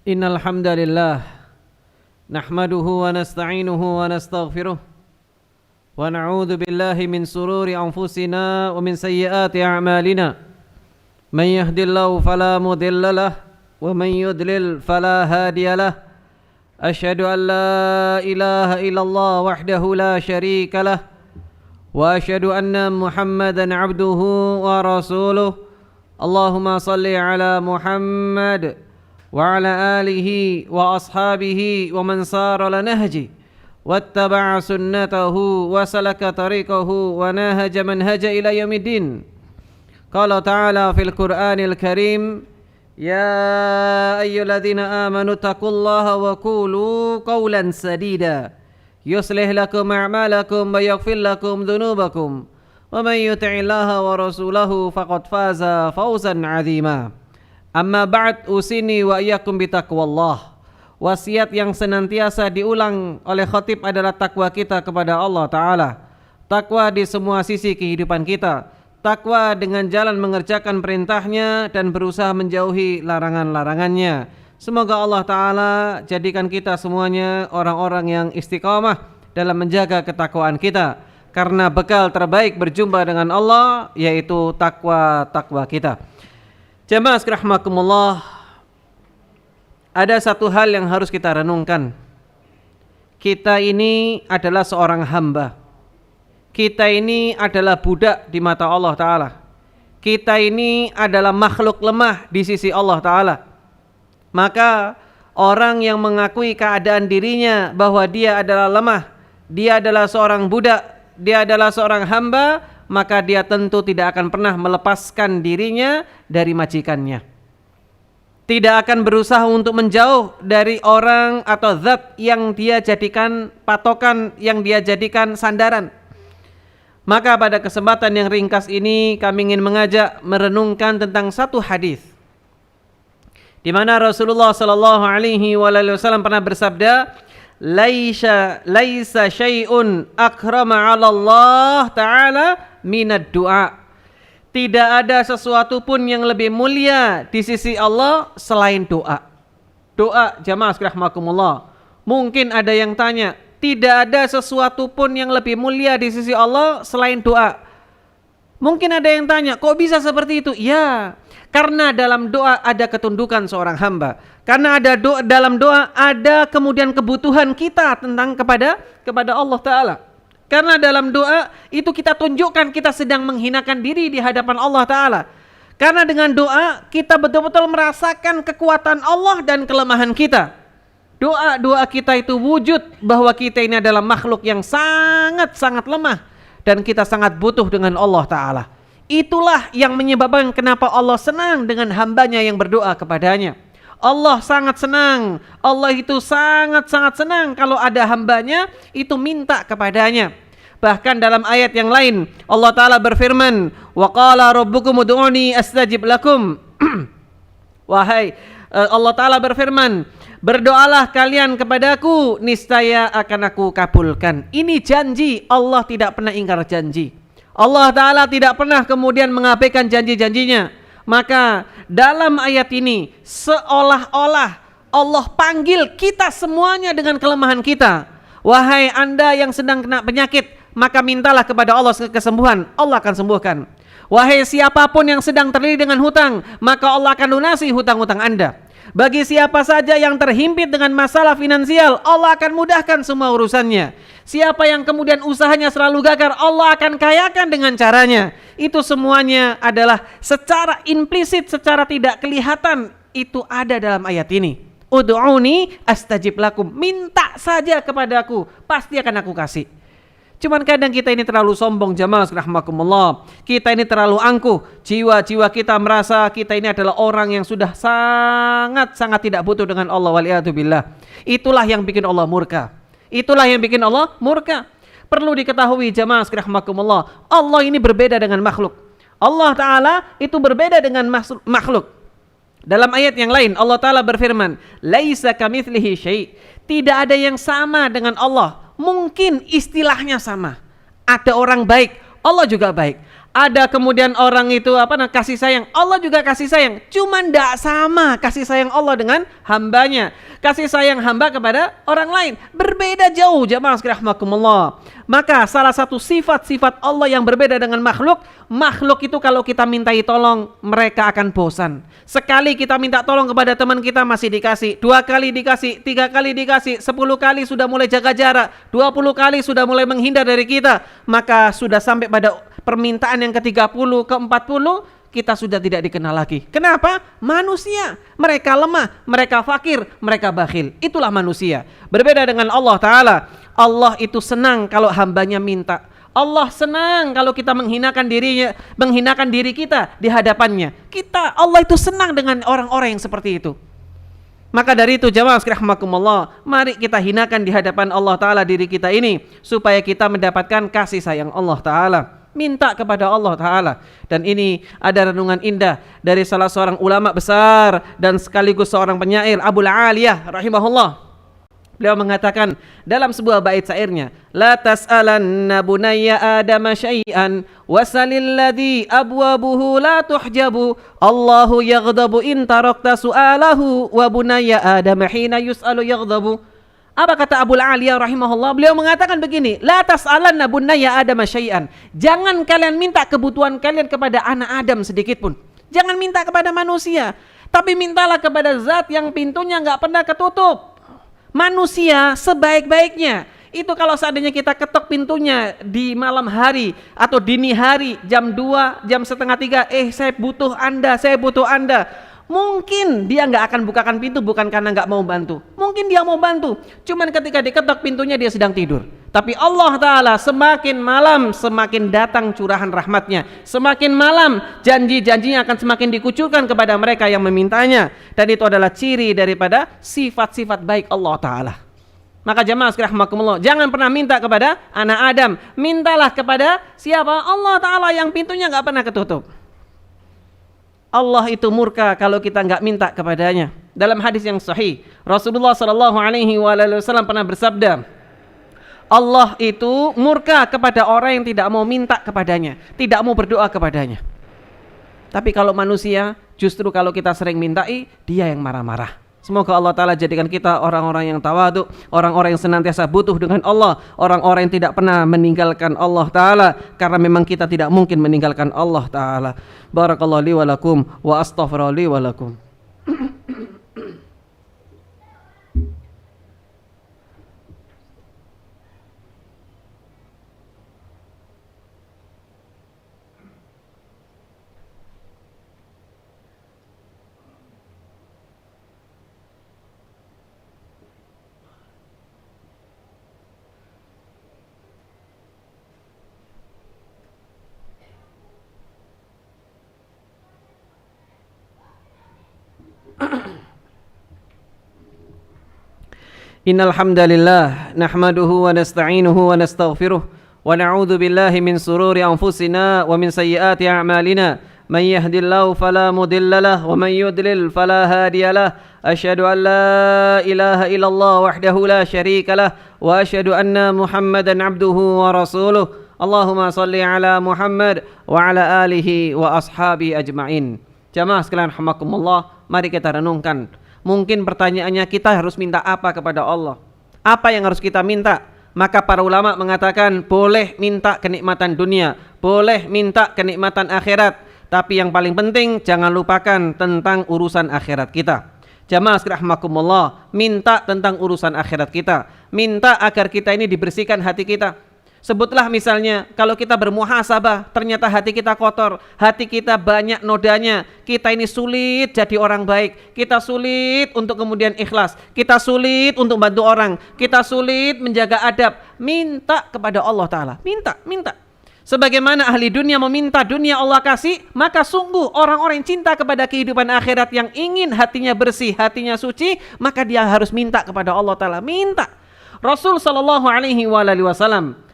Innal hamdalillah nahmaduhu wa nasta'inuhu wa nastaghfiruh wa na'udzu billahi min sururi anfusina wa min sayyiati a'malina. Man yahdihillahu fala mudilla lahu wa man yudlil fala hadiya lahu. Asyhadu an la ilaha illallah wahdahu la syarika lahu wa asyhadu anna Muhammadan 'abduhu wa rasuluh. Allahumma shalli ala Muhammad wa ala alihi wa ashabihi wa man sara ala nahji wattaba'a sunnatahu wa salaka tariqahu wa nahaja manhaja ila yaumiddin. Qala ta'ala fil Qur'anil Karim, ya ayyuhalladzina amanu taqullaha wa qulu qawlan sadida yuslih lakum a'malakum wa yaghfir lakum dhunubakum wa man yuti'illaha wa rasulahu faqad faza fawzan 'azima. Amma ba'd, usini wa iyyakum bitaqwallah. Wasiat yang senantiasa diulang oleh khatib adalah takwa kita kepada Allah Ta'ala. Takwa di semua sisi kehidupan kita. Takwa dengan jalan mengerjakan perintahnya dan berusaha menjauhi larangan-larangannya. Semoga Allah Ta'ala jadikan kita semuanya orang-orang yang istiqamah dalam menjaga ketakwaan kita. Karena bekal terbaik berjumpa dengan Allah yaitu takwa kita. Jamaah rahimakumullah, ada satu hal yang harus kita renungkan. Kita ini adalah seorang hamba. Kita ini adalah budak di mata Allah Ta'ala. Kita ini adalah makhluk lemah di sisi Allah Ta'ala. Maka orang yang mengakui keadaan dirinya bahwa dia adalah lemah, dia adalah seorang budak, dia adalah seorang hamba, maka dia tentu tidak akan pernah melepaskan dirinya dari majikannya. Tidak akan berusaha untuk menjauh dari orang atau zat yang dia jadikan patokan, yang dia jadikan sandaran. Maka pada kesempatan yang ringkas ini kami ingin mengajak merenungkan tentang satu hadis di mana Rasulullah sallallahu alaihi wasallam pernah bersabda, laisa syai'un akrama 'ala Allah Ta'ala minad du'a. Tidak ada sesuatu pun yang lebih mulia di sisi Allah selain doa. Doa, jamaah rahimakumullah. Mungkin ada yang tanya, tidak ada sesuatu pun yang lebih mulia di sisi Allah selain doa. Mungkin ada yang tanya, kok bisa seperti itu? Ya, karena dalam doa ada ketundukan seorang hamba. Karena ada dalam doa ada kemudian kebutuhan kita tentang kepada Allah Ta'ala. Karena dalam doa itu kita tunjukkan kita sedang menghinakan diri di hadapan Allah Ta'ala. Karena dengan doa kita betul-betul merasakan kekuatan Allah dan kelemahan kita. Doa kita itu wujud bahwa kita ini adalah makhluk yang sangat-sangat lemah dan kita sangat butuh dengan Allah Ta'ala. Itulah yang menyebabkan kenapa Allah senang dengan hambanya yang berdoa kepadanya. Allah sangat senang. Allah itu sangat-sangat senang kalau ada hambanya itu minta kepadanya. Bahkan dalam ayat yang lain Allah Ta'ala berfirman, wa qala rabbukum ud'uni astajib lakum. Allah Ta'ala berfirman, berdoalah kalian kepadaku, niscaya akan aku kabulkan. Ini janji, Allah tidak pernah ingkar janji. Allah Ta'ala tidak pernah kemudian mengabaikan janji-janjinya. Maka dalam ayat ini seolah-olah Allah panggil kita semuanya dengan kelemahan kita. Wahai Anda yang sedang kena penyakit, maka mintalah kepada Allah kesembuhan, Allah akan sembuhkan. Wahai siapapun yang sedang terlilit dengan hutang, maka Allah akan lunasi hutang-hutang Anda. Bagi siapa saja yang terhimpit dengan masalah finansial, Allah akan mudahkan semua urusannya. Siapa yang kemudian usahanya selalu gagal, Allah akan kayakan dengan caranya. Itu semuanya adalah secara implisit, secara tidak kelihatan, itu ada dalam ayat ini. Ud'uni astajib lakum. Minta saja kepadaku, pasti akan aku kasih. Cuman kadang kita ini terlalu sombong, jamaah rahimakumullah. Kita ini terlalu angkuh. Jiwa-jiwa kita merasa kita ini adalah orang yang sudah sangat-sangat tidak butuh dengan Allah, waliyatubillah. Itulah yang bikin Allah murka. Itulah yang bikin Allah murka. Perlu diketahui jamaah rahimakumullah, Allah ini berbeda dengan makhluk. Allah Ta'ala itu berbeda dengan makhluk. Dalam ayat yang lain Allah Ta'ala berfirman, laisa kamitslihi syai'. Tidak ada yang sama dengan Allah. Mungkin istilahnya sama. Ada orang baik, Allah juga baik. Ada kemudian orang itu kasih sayang, Allah juga kasih sayang. Cuman tidak sama kasih sayang Allah dengan hambanya. Kasih sayang hamba kepada orang lain berbeda jauh, jamaah sekalian rahimakumullah. Maka salah satu sifat-sifat Allah yang berbeda dengan makhluk itu kalau kita mintai tolong mereka akan bosan. Sekali kita minta tolong kepada teman kita masih dikasih, 2 kali dikasih, 3 kali dikasih, 10 kali sudah mulai jaga jarak, 20 kali sudah mulai menghindar dari kita. Maka sudah sampai pada permintaan yang ke-30, ke-40 kita sudah tidak dikenal lagi. Kenapa? Manusia. Mereka lemah, mereka fakir, mereka bakhil. Itulah manusia. Berbeda dengan Allah Ta'ala. Allah itu senang kalau hambanya minta. Allah senang kalau kita menghinakan diri kita di hadapannya. Allah itu senang dengan orang-orang yang seperti itu. Maka dari itu jamaah sekalian rahimakumullah, mari kita hinakan di hadapan Allah Ta'ala diri kita ini supaya kita mendapatkan kasih sayang Allah Ta'ala. Minta kepada Allah Ta'ala. Dan ini ada renungan indah dari salah seorang ulama besar dan sekaligus seorang penyair, Abul Aliyah rahimahullah. Beliau mengatakan dalam sebuah bait syairnya, la tas'alanna bunayya adama syai'an wasalil ladzi abwabuhu la tuhjabu Allahu yaghdabu in tarakta su'alahu wa bunayya adama hina yus'alu yaghdabu. Apa kata Abul Aliyah rahimahullah? Beliau mengatakan begini, la tas'alanna bunayya adama syai'an. Jangan kalian minta kebutuhan kalian kepada anak Adam sedikit pun. Jangan minta kepada manusia, tapi mintalah kepada zat yang pintunya enggak pernah ketutup. Manusia sebaik-baiknya itu kalau seandainya kita ketok pintunya di malam hari atau dini hari jam 2, jam setengah 3, saya butuh Anda. Mungkin dia nggak akan bukakan pintu bukan karena nggak mau bantu. Mungkin dia mau bantu, cuman ketika diketok pintunya dia sedang tidur. Tapi Allah Ta'ala semakin malam semakin datang curahan rahmatnya. Semakin malam janji-janjinya akan semakin dikucurkan kepada mereka yang memintanya. Dan itu adalah ciri daripada sifat-sifat baik Allah Ta'ala. Maka jamaah sekalian rahimakumullah, jangan pernah minta kepada anak Adam. Mintalah kepada siapa? Allah Ta'ala yang pintunya nggak pernah ketutup. Allah itu murka kalau kita nggak minta kepadanya. Dalam hadis yang sahih, Rasulullah SAW pernah bersabda, Allah itu murka kepada orang yang tidak mau minta kepadanya, tidak mau berdoa kepadanya. Tapi kalau manusia, justru kalau kita sering mintai, dia yang marah-marah. Semoga Allah Ta'ala jadikan kita orang-orang yang tawadhu, orang-orang yang senantiasa butuh dengan Allah, orang-orang yang tidak pernah meninggalkan Allah Ta'ala, karena memang kita tidak mungkin meninggalkan Allah Ta'ala. Barakallahu li wa lakum wa astaghfirullah li wa lakum. Innal hamdalillah nahmaduhu wa nasta'inuhu wa nastaghfiruh wa na'udzu billahi min sururi anfusina wa min sayyiati a'malina man yahdihillahu fala mudilla lahu wa man yudlil fala hadiya lahu asyhadu an la ilaha illallah wahdahu la syarika lahu wa asyhadu anna Muhammadan abduhu wa rasuluh. Allahumma shalli ala Muhammad wa ala alihi wa ashabi ajma'in. Jamaah sekalian rahimakumullah, mari kita renungkan. Mungkin pertanyaannya, kita harus minta apa kepada Allah? Apa yang harus kita minta? Maka para ulama mengatakan boleh minta kenikmatan dunia, boleh minta kenikmatan akhirat, tapi yang paling penting jangan lupakan tentang urusan akhirat kita. Jamaah sekalian rahimakumullah, minta tentang urusan akhirat kita. Minta agar kita ini dibersihkan hati kita. Sebutlah misalnya kalau kita bermuhasabah ternyata hati kita kotor, hati kita banyak nodanya, kita ini sulit jadi orang baik, kita sulit untuk kemudian ikhlas, kita sulit untuk bantu orang, kita sulit menjaga adab. Minta kepada Allah Ta'ala, minta. Sebagaimana ahli dunia meminta dunia Allah kasih, maka sungguh orang-orang yang cinta kepada kehidupan akhirat, yang ingin hatinya bersih, hatinya suci, maka dia harus minta kepada Allah Ta'ala. Minta. Rasul SAW,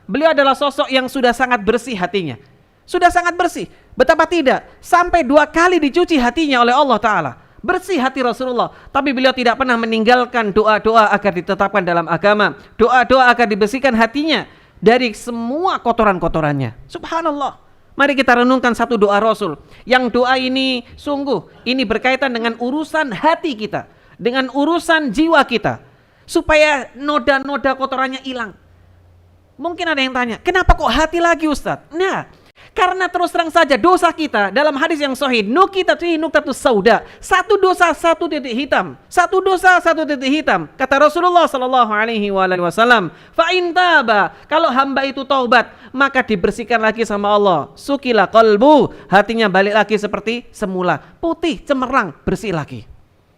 beliau adalah sosok yang sudah sangat bersih hatinya. Sudah sangat bersih. Betapa tidak, sampai 2 kali dicuci hatinya oleh Allah Ta'ala. Bersih hati Rasulullah. Tapi beliau tidak pernah meninggalkan doa-doa agar ditetapkan dalam agama. Doa-doa agar dibersihkan hatinya dari semua kotoran-kotorannya. Subhanallah. Mari kita renungkan satu doa Rasul. Yang doa ini sungguh ini berkaitan dengan urusan hati kita, dengan urusan jiwa kita, supaya noda-noda kotorannya hilang. Mungkin ada yang tanya, kenapa kok hati lagi Ustadz? Nah, karena terus terang saja dosa kita dalam hadis yang sahih, nukitatu nuktatus sauda, satu dosa satu titik hitam, satu dosa satu titik hitam. Kata Rasulullah sallallahu alaihi wasallam, fa in taba, kalau hamba itu taubat, maka dibersihkan lagi sama Allah. Sukila qalbu, hatinya balik lagi seperti semula, putih, cemerlang, bersih lagi.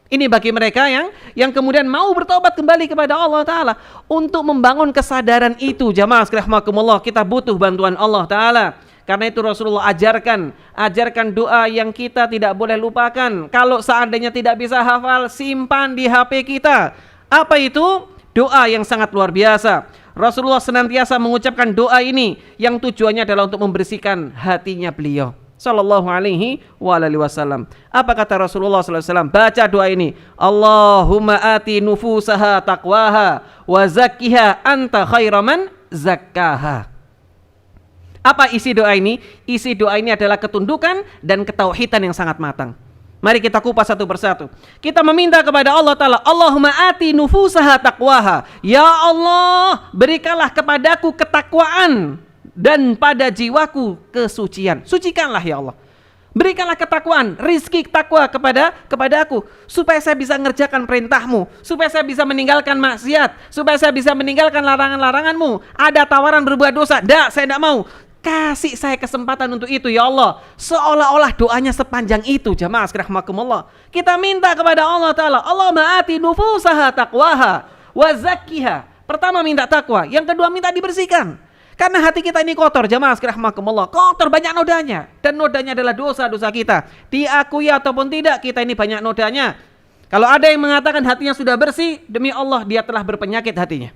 Ini bagi mereka yang kemudian mau bertobat kembali kepada Allah Ta'ala. Untuk membangun kesadaran itu, jamaah sekalian rahimakumullah, kita butuh bantuan Allah Ta'ala. Karena itu Rasulullah ajarkan doa yang kita tidak boleh lupakan. Kalau seandainya tidak bisa hafal, simpan di HP kita. Apa itu? Doa yang sangat luar biasa. Rasulullah senantiasa mengucapkan doa ini yang tujuannya adalah untuk membersihkan hatinya beliau sallallahu alaihi wasallam. Apa kata Rasulullah sallallahu alaihi wasallam? Baca doa ini. Allahumma ati nufusaha taqwaha wa zakkiha anta khairaman zakkaha. Apa isi doa ini? Isi doa ini adalah ketundukan dan ketauhidan yang sangat matang. Mari kita kupas satu persatu. Kita meminta kepada Allah Ta'ala, Allahumma ati nufusaha taqwaha. Ya Allah, berikanlah kepadaku ketakwaan dan pada jiwaku kesucian. Sucikanlah ya Allah. Berikanlah ketakwaan, rizki takwa kepada aku, supaya saya bisa mengerjakan perintahmu, supaya saya bisa meninggalkan maksiat, supaya saya bisa meninggalkan larangan-laranganmu. Ada tawaran berbuat dosa, saya tidak mau. Kasih saya kesempatan untuk itu ya Allah. Seolah-olah doanya sepanjang itu, jamaah sekalian rahimakumullah. Kita minta kepada Allah Ta'ala, Allahumma ati nufusaha taqwaha wa zakkiha. Pertama minta takwa, yang kedua minta dibersihkan. Karena hati kita ini kotor, jamaah sekalian rahimakumullah. Kotor, banyak nodanya. Dan nodanya adalah dosa-dosa kita. Diakui ataupun tidak, kita ini banyak nodanya. Kalau ada yang mengatakan hatinya sudah bersih, demi Allah dia telah berpenyakit hatinya.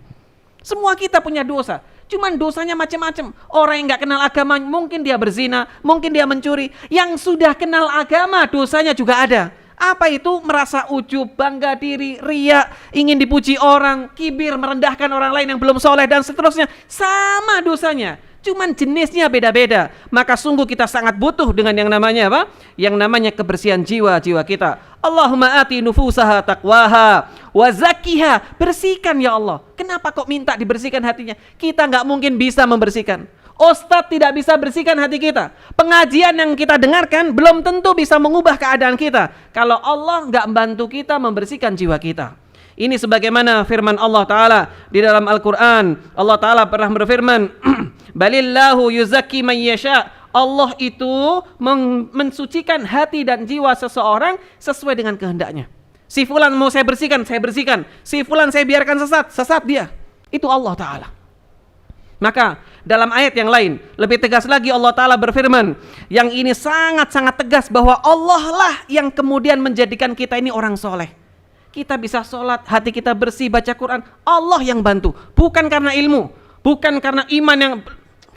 Semua kita punya dosa. Cuman dosanya macam-macam. Orang yang gak kenal agama, mungkin dia berzina, mungkin dia mencuri. Yang sudah kenal agama, dosanya juga ada. Apa itu? Merasa ujub, bangga diri, riya, ingin dipuji orang, kibir, merendahkan orang lain yang belum soleh, dan seterusnya. Sama dosanya, cuman jenisnya beda-beda. Maka sungguh kita sangat butuh dengan yang namanya apa? Yang namanya kebersihan jiwa-jiwa kita. Allahumma ati nufusaha taqwaha wa zakkiha. Bersihkan ya Allah. Kenapa kok minta dibersihkan hatinya? Kita gak mungkin bisa membersihkan. Ustadz tidak bisa bersihkan hati kita. Pengajian yang kita dengarkan belum tentu bisa mengubah keadaan kita kalau Allah nggak membantu kita membersihkan jiwa kita. Ini sebagaimana firman Allah Ta'ala di dalam Al-Quran. Allah Ta'ala pernah berfirman, balillahu yuzakki man yasha. Allah itu mensucikan hati dan jiwa seseorang sesuai dengan kehendaknya. Si fulan mau saya bersihkan, saya bersihkan. Si fulan saya biarkan sesat, sesat dia. Itu Allah Ta'ala. Maka dalam ayat yang lain lebih tegas lagi Allah Ta'ala berfirman, yang ini sangat-sangat tegas bahwa Allah lah yang kemudian menjadikan kita ini orang soleh. Kita bisa sholat, hati kita bersih, baca Quran, Allah yang bantu. Bukan karena ilmu, bukan karena iman yang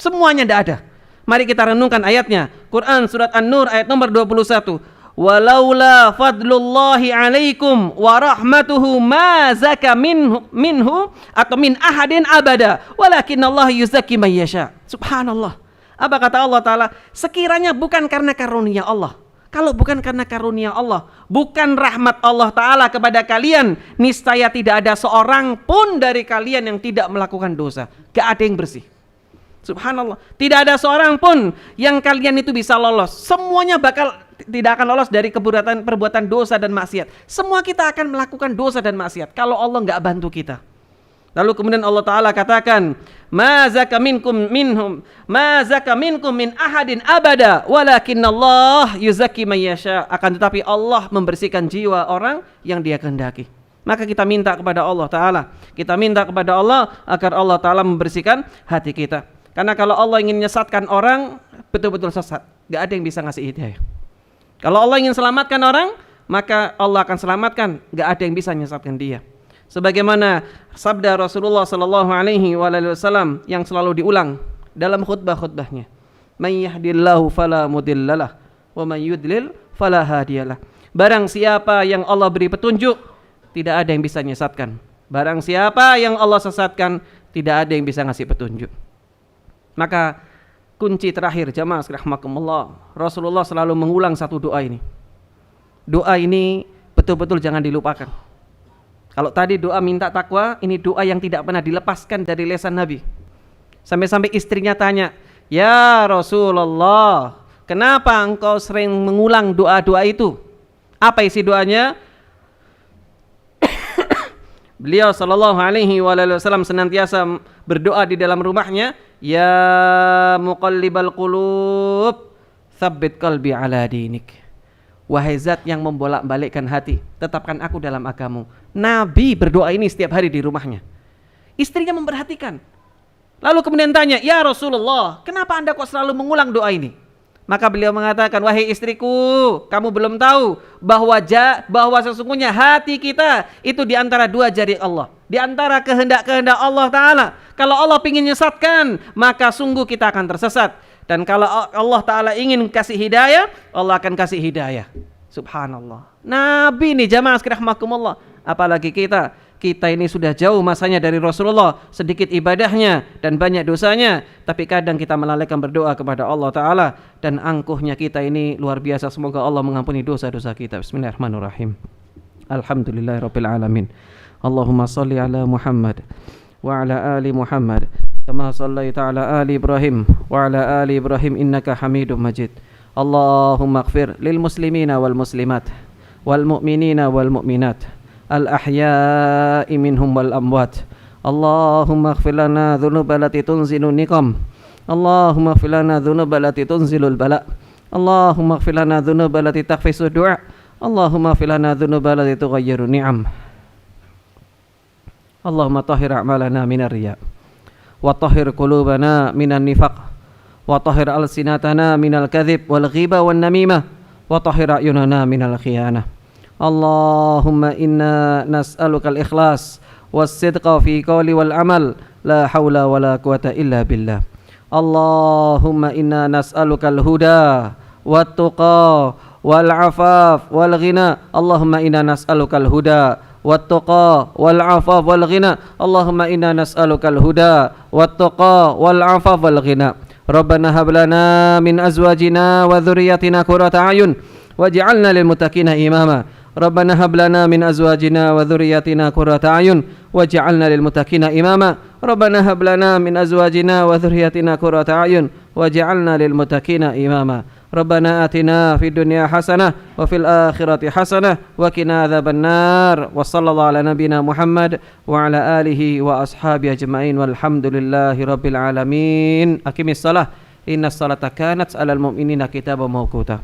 semuanya tidak ada. Mari kita renungkan ayatnya. Quran surat An-Nur ayat nomor 21. Walaula fadlullahi alaikum wa rahmatuhu ma zaka minhu atau min ahadin abada walakinallahu yuzakki man yasha. Subhanallah. Apa kata Allah Ta'ala? Sekiranya bukan karena karunia Allah, kalau bukan karena karunia Allah, bukan rahmat Allah Ta'ala kepada kalian, niscaya tidak ada seorang pun dari kalian yang tidak melakukan dosa. Gak ada yang bersih. Subhanallah. Tidak ada seorang pun yang kalian itu bisa lolos. Semuanya tidak akan lolos dari perbuatan dosa dan maksiat. Semua kita akan melakukan dosa dan maksiat kalau Allah nggak bantu kita. Lalu kemudian Allah Ta'ala katakan, ma zaka minkum min ahadin abada walakinallah yuzakki man yasha. Akan tetapi Allah membersihkan jiwa orang yang Dia kehendaki. Maka kita minta kepada Allah Ta'ala, kita minta kepada Allah agar Allah Ta'ala membersihkan hati kita. Karena kalau Allah ingin menyesatkan orang, betul-betul sesat, gak ada yang bisa ngasih hidayah. Kalau Allah ingin selamatkan orang, maka Allah akan selamatkan, gak ada yang bisa menyesatkan dia. Sebagaimana sabda Rasulullah sallallahu alaihi wasallam yang selalu diulang dalam khutbah-khutbahnya, "Man yahdillahu fala mudhillalah wa man yudlil fala hadiyalah." Barang siapa yang Allah beri petunjuk, tidak ada yang bisa menyesatkan. Barang siapa yang Allah sesatkan, tidak ada yang bisa ngasih petunjuk. Maka kunci terakhir jamaah rahimakumullah. Rasulullah selalu mengulang satu doa ini. Doa ini betul-betul jangan dilupakan. Kalau tadi doa minta takwa, ini doa yang tidak pernah dilepaskan dari lisan Nabi. Sampai-sampai istrinya tanya, "Ya Rasulullah, kenapa engkau sering mengulang doa-doa itu?" Apa isi doanya? Beliau sallallahu alaihi wasallam senantiasa berdoa di dalam rumahnya, "Ya muqallibal qulub, tsabbit qalbi ala dinik." Wahai zat yang membolak-balikkan hati, tetapkan aku dalam agamamu. Nabi berdoa ini setiap hari di rumahnya. Istrinya memperhatikan. Lalu kemudian tanya, "Ya Rasulullah, kenapa Anda kok selalu mengulang doa ini?" Maka beliau mengatakan, "Wahai istriku, kamu belum tahu bahwa sesungguhnya hati kita itu di antara dua jari Allah, di antara kehendak-kehendak Allah Ta'ala. Kalau Allah ingin menyesatkan, maka sungguh kita akan tersesat. Dan kalau Allah Ta'ala ingin kasih hidayah, Allah akan kasih hidayah." Subhanallah. Nabi ini jamaah rahimakumullah. Apalagi kita ini sudah jauh masanya dari Rasulullah, sedikit ibadahnya dan banyak dosanya, tapi kadang kita melalaikan berdoa kepada Allah Ta'ala, dan angkuhnya kita ini luar biasa. Semoga Allah mengampuni dosa-dosa kita. Bismillahirrahmanirrahim. Alhamdulillahirabbil alamin. Allahumma shalli ala Muhammad wa ala ali Muhammad kama shallaita ala ali Ibrahim wa ala ali Ibrahim innaka Hamidum Majid. Allahumma ighfir lil muslimina wal muslimat wal mu'minina wal mu'minat al-ahya'i minhum wal amwat. Allahumma ighfir lana dhunuba allati tunzilu niqam. Allahumma ighfir lana dhunuba allati tunzilul bala. Allahumma ighfir lana dhunuba allati takhfisu du'a. Allahumma ighfir lana dhunuba allati tughayyiru ni'am. Allahumma tahhir a'malana minar riya wa tahhir qulubana minan nifaq wa tahhir alsinatana minal kadhib wal ghiba wan namimah wa tahhir a'yunana minal khiyanah. Allahumma inna nas'aluka al-ikhlas was-sidqa fi qawli wal amal, la hawla wa la quwata illa billah. Allahumma inna nas'aluka al-huda wat-tuqa wal-afaf wal-ghina. Allahumma inna nas'aluka al-huda wat-tuqa wal-afaf wal-ghina. Allahumma inna nas'aluka al-huda wat-tuqa wal-afaf wal-ghina. Rabbana hab lana min azwajina wa dhurriyyatina qurrata a'yun waj'alna lil muttaqina imama. Rabbana hab lana min azwajina wa dhurriyyatina qurrata a'yun waj'alna lil muttaqina imama. Rabbana hab lana min azwajina wa dhurriyyatina qurrata a'yun waj'alna lil muttaqina imama. Rabbana atina fid dunya hasanah wa fil akhirati hasanah wa qina adzabannar. Wa sallallahu ala nabiyyina Muhammad wa ala alihi wa ashabihi ajma'in walhamdulillahi rabbil alamin. Aqimis shalah, innas salata kanat 'alal mu'minina kitaban mawquta.